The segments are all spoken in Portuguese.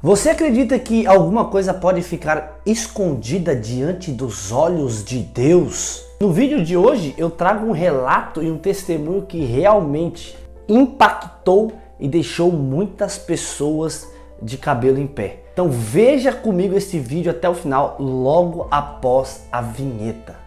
Você acredita que alguma coisa pode ficar escondida diante dos olhos de Deus? No vídeo de hoje eu trago um relato e um testemunho que realmente impactou e deixou muitas pessoas de cabelo em pé. Então veja comigo esse vídeo até o final, logo após a vinheta.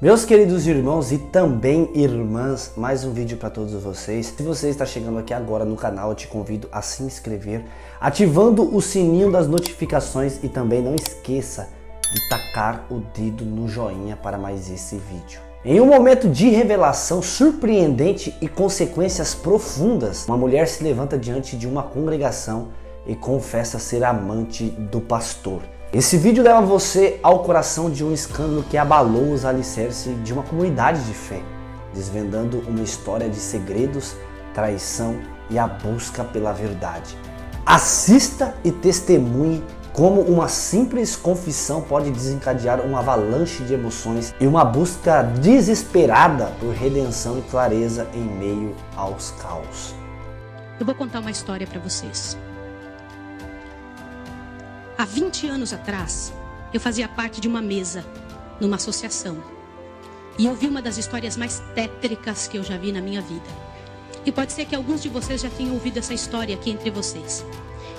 Meus queridos irmãos e também irmãs, mais um vídeo para todos vocês. Se você está chegando aqui agora no canal, eu te convido a se inscrever, ativando o sininho das notificações e também não esqueça de tacar o dedo no joinha para mais esse vídeo. Em um momento de revelação surpreendente e consequências profundas, uma mulher se levanta diante de uma congregação e confessa ser amante do pastor. Esse vídeo leva você ao coração de um escândalo que abalou os alicerces de uma comunidade de fé, desvendando uma história de segredos, traição e a busca pela verdade. Assista e testemunhe como uma simples confissão pode desencadear uma avalanche de emoções e uma busca desesperada por redenção e clareza em meio aos caos. Eu vou contar uma história para vocês. Há 20 anos atrás, eu fazia parte de uma mesa, numa associação. E eu vi uma das histórias mais tétricas que eu já vi na minha vida. E pode ser que alguns de vocês já tenham ouvido essa história aqui entre vocês.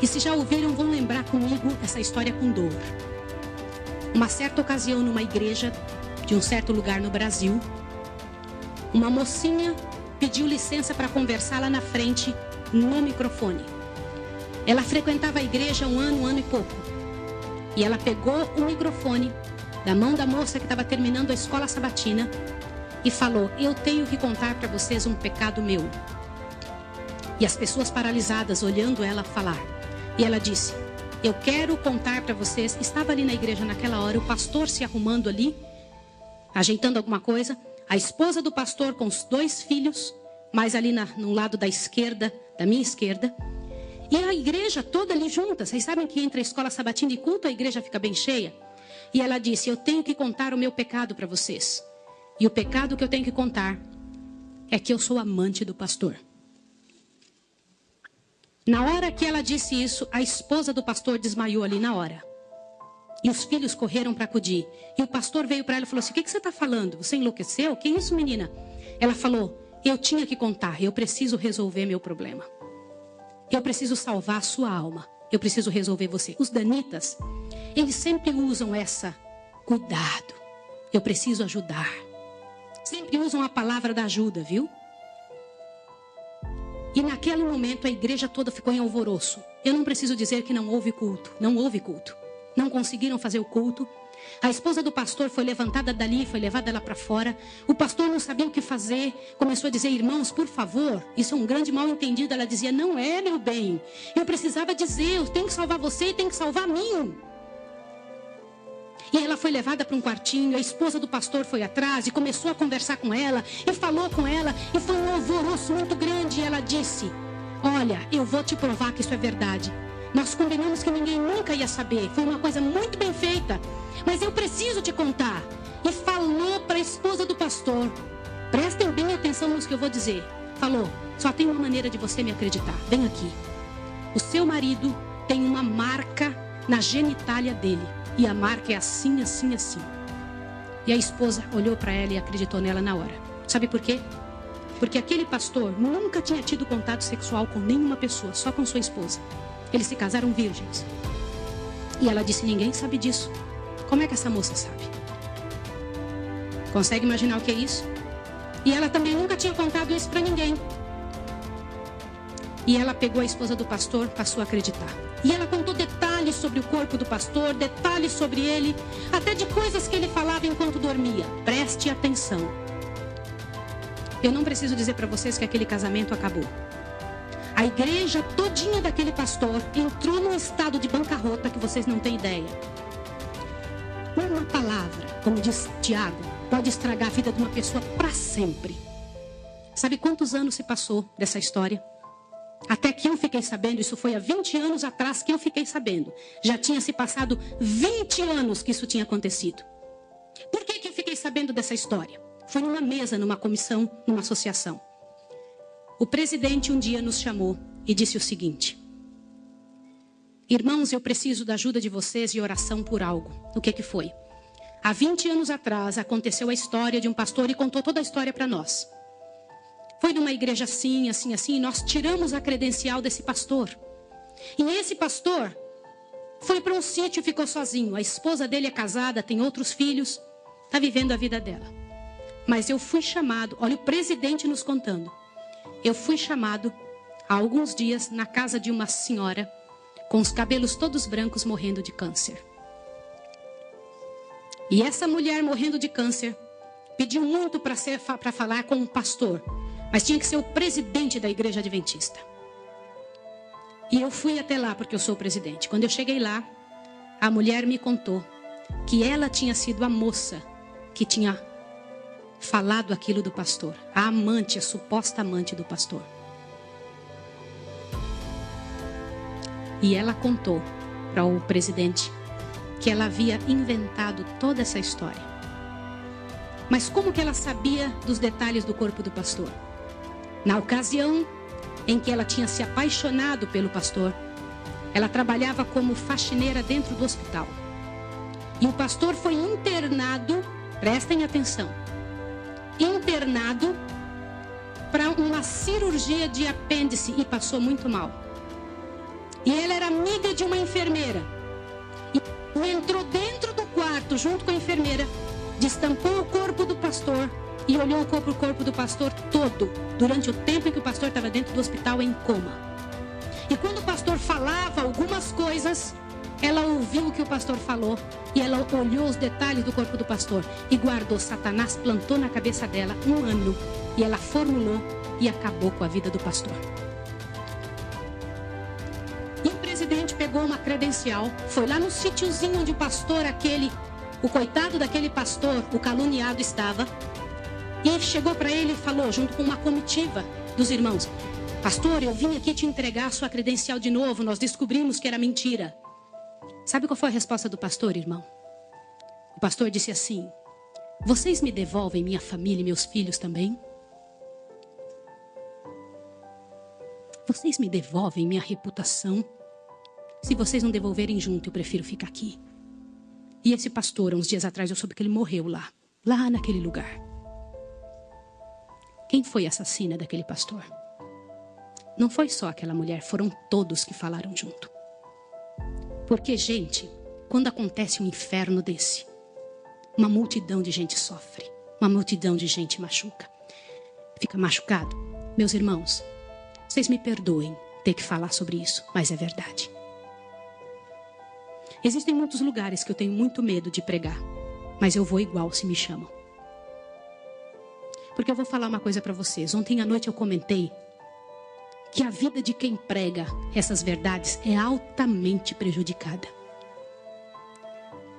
E se já ouviram, vão lembrar comigo essa história com dor. Uma certa ocasião, numa igreja de um certo lugar no Brasil, uma mocinha pediu licença para conversar lá na frente, no microfone. Ela frequentava a igreja um ano e pouco. E ela pegou o microfone da mão da moça que estava terminando a escola sabatina e falou: eu tenho que contar para vocês um pecado meu. E as pessoas paralisadas olhando ela falar. E ela disse: eu quero contar para vocês. Estava ali na igreja naquela hora, o pastor se arrumando ali, ajeitando alguma coisa. A esposa do pastor com os 2 filhos, mais ali no lado da esquerda, da minha esquerda. E a igreja toda ali junta. Vocês sabem que entre a escola sabatina e culto a igreja fica bem cheia. E ela disse: eu tenho que contar o meu pecado para vocês. E o pecado que eu tenho que contar é que eu sou amante do pastor. Na hora que ela disse isso, a esposa do pastor desmaiou ali na hora. E os filhos correram para acudir. E o pastor veio para ela e falou assim: o que você está falando? Você enlouqueceu? Que isso, menina? Ela falou: eu tinha que contar, eu preciso resolver meu problema. Eu preciso salvar a sua alma. Eu preciso resolver você. Os danitas, eles sempre usam essa cuidado. Eu preciso ajudar. Sempre usam a palavra da ajuda, viu? E naquele momento a igreja toda ficou em alvoroço. Eu não preciso dizer que não houve culto. Não houve culto. Não conseguiram fazer o culto. A esposa do pastor foi levantada dali, foi levada lá para fora. O pastor não sabia o que fazer. Começou a dizer: irmãos, por favor. Isso é um grande mal entendido. Ela dizia: não é, meu bem. Eu precisava dizer, eu tenho que salvar você e tenho que salvar a mim. E ela foi levada para um quartinho. A esposa do pastor foi atrás e começou a conversar com ela. E falou com ela. E foi um alvoroço muito grande. E ela disse: olha, eu vou te provar que isso é verdade. Nós combinamos que ninguém nunca ia saber. Foi uma coisa muito bem feita. Mas eu preciso te contar. E falou para a esposa do pastor. Prestem bem atenção no que eu vou dizer. Falou: só tem uma maneira de você me acreditar. Vem aqui. O seu marido tem uma marca na genitália dele. E a marca é assim, assim, assim. E a esposa olhou para ela e acreditou nela na hora. Sabe por quê? Porque aquele pastor nunca tinha tido contato sexual com nenhuma pessoa, só com sua esposa. Eles se casaram virgens. E ela disse: ninguém sabe disso. Como é que essa moça sabe? Consegue imaginar o que é isso? E ela também nunca tinha contado isso para ninguém. E ela pegou a esposa do pastor, passou a acreditar. E ela contou detalhes sobre o corpo do pastor, detalhes sobre ele, até de coisas que ele falava enquanto dormia. Preste atenção. Eu não preciso dizer para vocês que aquele casamento acabou. A igreja todinha daquele pastor entrou num estado de bancarrota que vocês não têm ideia. Uma palavra, como diz Tiago, pode estragar a vida de uma pessoa para sempre. Sabe quantos anos se passou dessa história? Até que eu fiquei sabendo, isso foi há 20 anos atrás que eu fiquei sabendo. Já tinha se passado 20 anos que isso tinha acontecido. Por que eu fiquei sabendo dessa história? Foi numa mesa, numa comissão, numa associação. O presidente um dia nos chamou e disse o seguinte: irmãos, eu preciso da ajuda de vocês e oração por algo. O que foi? Há 20 anos atrás aconteceu a história de um pastor e contou toda a história para nós. Foi numa igreja assim, assim, assim, e nós tiramos a credencial desse pastor. E esse pastor foi para um sítio e ficou sozinho. A esposa dele é casada, tem outros filhos, está vivendo a vida dela. Mas eu fui chamado, olha o presidente nos contando. Eu fui chamado há alguns dias na casa de uma senhora com os cabelos todos brancos morrendo de câncer. E essa mulher morrendo de câncer pediu muito para falar com um pastor, mas tinha que ser o presidente da igreja adventista. E eu fui até lá porque eu sou o presidente. Quando eu cheguei lá, a mulher me contou que ela tinha sido a moça que tinha falado aquilo do pastor. A amante, a suposta amante do pastor. E ela contou para o presidente que ela havia inventado toda essa história. Mas como que ela sabia dos detalhes do corpo do pastor? Na ocasião em que ela tinha se apaixonado pelo pastor, ela trabalhava como faxineira dentro do hospital. E o pastor foi internado, prestem atenção, internado para uma cirurgia de apêndice e passou muito mal. E ela era amiga de uma enfermeira. E entrou dentro do quarto junto com a enfermeira, destampou o corpo do pastor e olhou o corpo do pastor todo, durante o tempo em que o pastor estava dentro do hospital em coma. E quando o pastor falava algumas coisas, ela ouviu o que o pastor falou e ela olhou os detalhes do corpo do pastor e guardou. Satanás plantou na cabeça dela 1 ano e ela formulou e acabou com a vida do pastor. E o presidente pegou uma credencial, foi lá no sítiozinho onde o pastor o coitado daquele pastor, o caluniado, estava. E ele chegou para ele e falou, junto com uma comitiva dos irmãos: pastor, eu vim aqui te entregar a sua credencial de novo, nós descobrimos que era mentira. Sabe qual foi a resposta do pastor, irmão? O pastor disse assim: vocês me devolvem minha família e meus filhos também? Vocês me devolvem minha reputação? Se vocês não devolverem junto, eu prefiro ficar aqui. E esse pastor, uns dias atrás, eu soube que ele morreu lá naquele lugar. Quem foi a assassina daquele pastor? Não foi só aquela mulher, foram todos que falaram junto. Porque, gente, quando acontece um inferno desse, uma multidão de gente sofre, uma multidão de gente machuca, fica machucado. Meus irmãos, vocês me perdoem ter que falar sobre isso, mas é verdade. Existem muitos lugares que eu tenho muito medo de pregar, mas eu vou igual se me chamam. Porque eu vou falar uma coisa para vocês. Ontem à noite eu comentei que a vida de quem prega essas verdades é altamente prejudicada.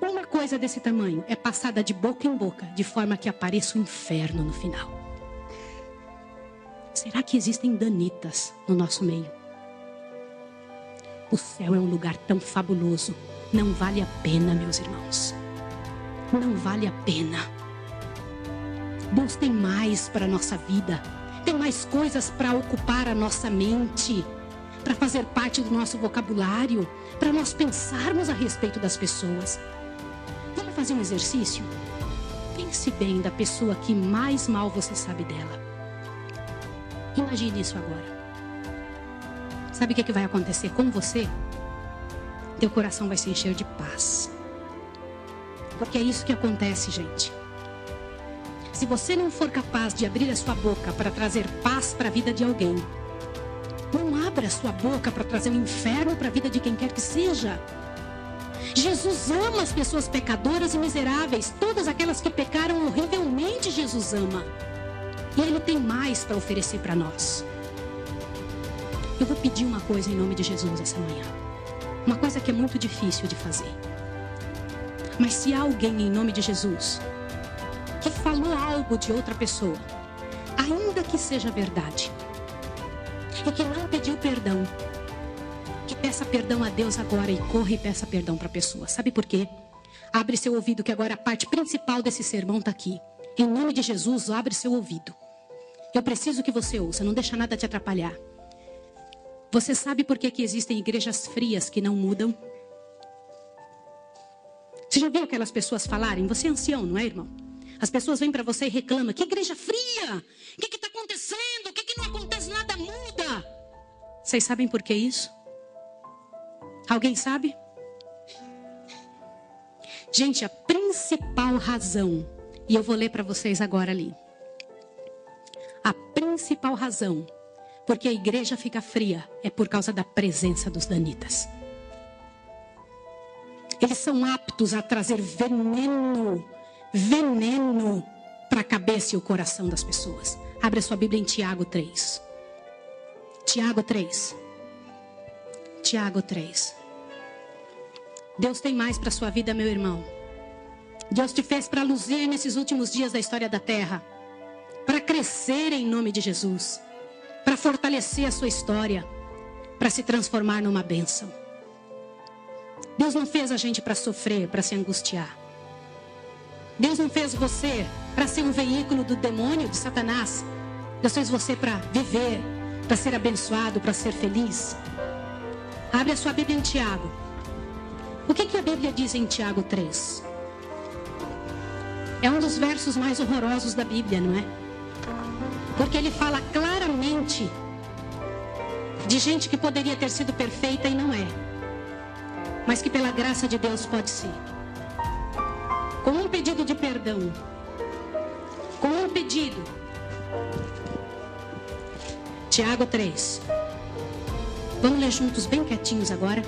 Uma coisa desse tamanho é passada de boca em boca, de forma que apareça o inferno no final. Será que existem danitas no nosso meio? O céu é um lugar tão fabuloso. Não vale a pena, meus irmãos. Não vale a pena. Deus tem mais para a nossa vida. Tem mais coisas para ocupar a nossa mente, para fazer parte do nosso vocabulário, para nós pensarmos a respeito das pessoas. Vamos fazer um exercício? Pense bem da pessoa que mais mal você sabe dela. Imagine isso agora. Sabe o que vai acontecer com você? Teu coração vai se encher de paz. Porque é isso que acontece, gente. Se você não for capaz de abrir a sua boca para trazer paz para a vida de alguém, não abra a sua boca para trazer um inferno para a vida de quem quer que seja. Jesus ama as pessoas pecadoras e miseráveis. Todas aquelas que pecaram horrivelmente, Jesus ama. E Ele tem mais para oferecer para nós. Eu vou pedir uma coisa em nome de Jesus essa manhã. Uma coisa que é muito difícil de fazer. Mas se há alguém em nome de Jesus que falou algo de outra pessoa, ainda que seja verdade, e que não pediu perdão, que peça perdão a Deus agora e corra e peça perdão para a pessoa. Sabe por quê? Abre seu ouvido que agora a parte principal desse sermão está aqui. Em nome de Jesus, abre seu ouvido. Eu preciso que você ouça, não deixa nada te atrapalhar. Você sabe por que existem igrejas frias que não mudam? Você já viu aquelas pessoas falarem? Você é ancião, não é, irmão? As pessoas vêm para você e reclamam. Que igreja fria? O que está acontecendo? O que não acontece? Nada muda. Vocês sabem por que isso? Alguém sabe? Gente, a principal razão, e eu vou ler para vocês agora ali. A principal razão porque a igreja fica fria é por causa da presença dos danitas. Eles são aptos a trazer veneno para a cabeça e o coração das pessoas. Abre a sua Bíblia em Tiago 3. Tiago 3. Tiago 3. Deus tem mais para a sua vida, meu irmão. Deus te fez para luzir nesses últimos dias da história da terra. Para crescer em nome de Jesus. Para fortalecer a sua história. Para se transformar numa bênção. Deus não fez a gente para sofrer, para se angustiar. Deus não fez você para ser um veículo do demônio, de Satanás. Deus fez você para viver, para ser abençoado, para ser feliz. Abre a sua Bíblia em Tiago. O que a Bíblia diz em Tiago 3? É um dos versos mais horrorosos da Bíblia, não é? Porque ele fala claramente de gente que poderia ter sido perfeita e não é. Mas que pela graça de Deus pode ser. Com um pedido de perdão. Com um pedido. Tiago 3. Vamos ler juntos bem quietinhos agora.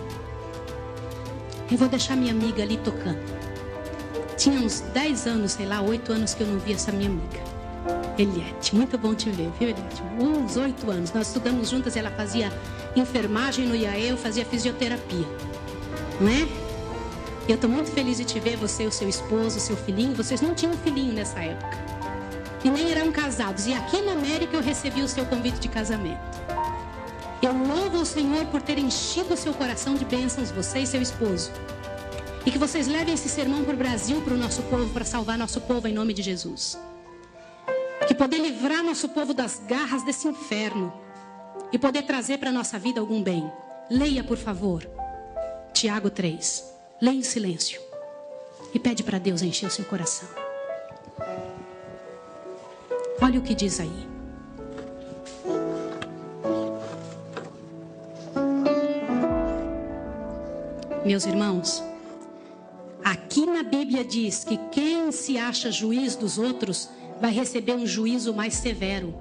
Eu vou deixar minha amiga ali tocando. Tinha uns 10 anos, sei lá, 8 anos que eu não vi essa minha amiga. Eliette, muito bom te ver, viu, Eliette? Uns 8 anos. Nós estudamos juntas, ela fazia enfermagem no IAE, eu fazia fisioterapia. Não é? Eu estou muito feliz de te ver, você, o seu esposo, o seu filhinho. Vocês não tinham filhinho nessa época. E nem eram casados. E aqui na América eu recebi o seu convite de casamento. Eu louvo o Senhor por ter enchido o seu coração de bênçãos, você e seu esposo. E que vocês levem esse sermão para o Brasil, para o nosso povo, para salvar nosso povo em nome de Jesus. Que poder livrar nosso povo das garras desse inferno. E poder trazer para a nossa vida algum bem. Leia, por favor. Tiago 3. Leia em silêncio. E pede para Deus encher o seu coração. Olha o que diz aí. Meus irmãos, aqui na Bíblia diz que quem se acha juiz dos outros vai receber um juízo mais severo.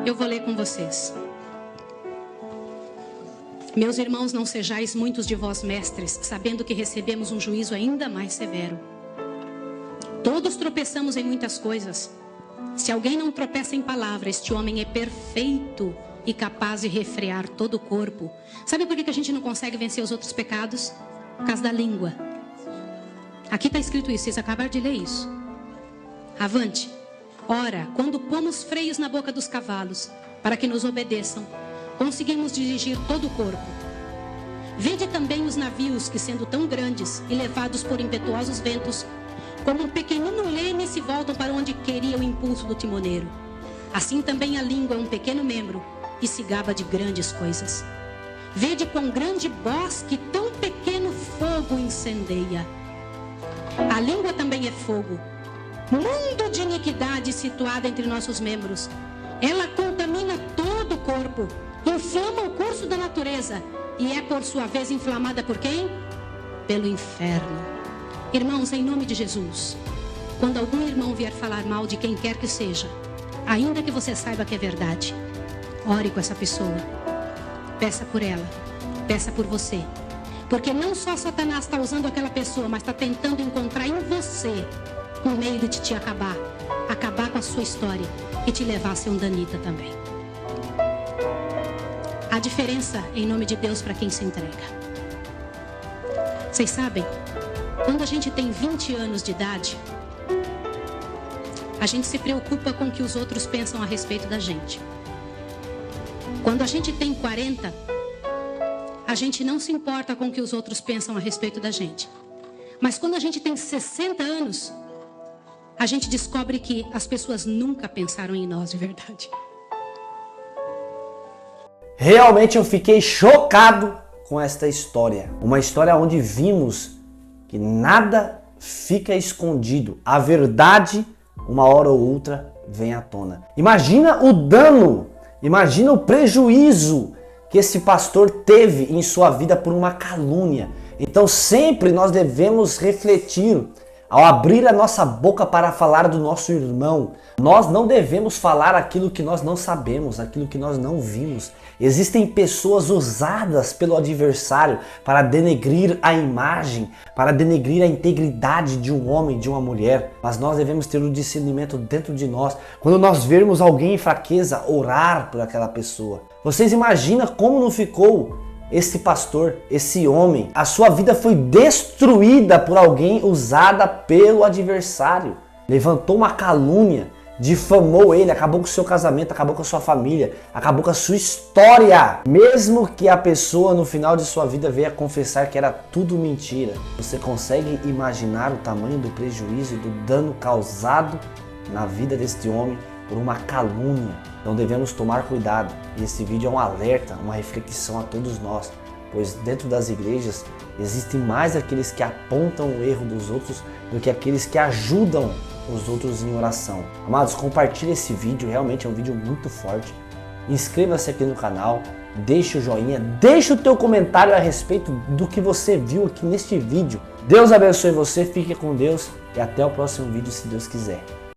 Eu vou ler com vocês. Meus irmãos, não sejais muitos de vós mestres, sabendo que recebemos um juízo ainda mais severo. Todos tropeçamos em muitas coisas. Se alguém não tropeça em palavra, este homem é perfeito e capaz de refrear todo o corpo. Sabe por que a gente não consegue vencer os outros pecados? Por causa da língua. Aqui está escrito isso, vocês acabaram de ler isso. Avante. Ora, quando pomos freios na boca dos cavalos, para que nos obedeçam, conseguimos dirigir todo o corpo. Vede também os navios que, sendo tão grandes e levados por impetuosos ventos, como um pequenino leme, se voltam para onde queria o impulso do timoneiro. Assim também a língua é um pequeno membro e se gaba de grandes coisas. Vede quão grande bosque tão pequeno fogo incendeia. A língua também é fogo, mundo de iniquidade situada entre nossos membros. Ela contamina todo o corpo, inflama o curso da natureza e é por sua vez inflamada por quem? Pelo inferno. Irmãos, em nome de Jesus, quando algum irmão vier falar mal de quem quer que seja, ainda que você saiba que é verdade, ore com essa pessoa. Peça por ela, peça por você. Porque não só Satanás está usando aquela pessoa, mas está tentando encontrar em você um meio de te acabar com a sua história e te levar a ser um danita também. A diferença, em nome de Deus, para quem se entrega. Vocês sabem, quando a gente tem 20 anos de idade, a gente se preocupa com o que os outros pensam a respeito da gente. Quando a gente tem 40, a gente não se importa com o que os outros pensam a respeito da gente. Mas quando a gente tem 60 anos, a gente descobre que as pessoas nunca pensaram em nós de verdade. Realmente eu fiquei chocado com esta história. Uma história onde vimos que nada fica escondido. A verdade, uma hora ou outra, vem à tona. Imagina o dano, imagina o prejuízo que esse pastor teve em sua vida por uma calúnia. Então sempre nós devemos refletir ao abrir a nossa boca para falar do nosso irmão. Nós não devemos falar aquilo que nós não sabemos, aquilo que nós não vimos. Existem pessoas usadas pelo adversário para denegrir a imagem, para denegrir a integridade de um homem, de uma mulher. Mas nós devemos ter o discernimento dentro de nós. Quando nós vermos alguém em fraqueza, orar por aquela pessoa. Vocês imaginam como não ficou esse pastor, esse homem? A sua vida foi destruída por alguém usada pelo adversário. Levantou uma calúnia, difamou ele, acabou com o seu casamento, acabou com a sua família, acabou com a sua história. Mesmo que a pessoa no final de sua vida venha confessar que era tudo mentira, você consegue imaginar o tamanho do prejuízo e do dano causado na vida deste homem por uma calúnia? Então devemos tomar cuidado. E esse vídeo é um alerta, uma reflexão a todos nós, pois dentro das igrejas existem mais aqueles que apontam o erro dos outros do que aqueles que ajudam os outros em oração. Amados, compartilhe esse vídeo, realmente é um vídeo muito forte. Inscreva-se aqui no canal, deixe o joinha, deixe o teu comentário a respeito do que você viu aqui neste vídeo. Deus abençoe você, fique com Deus e até o próximo vídeo, se Deus quiser.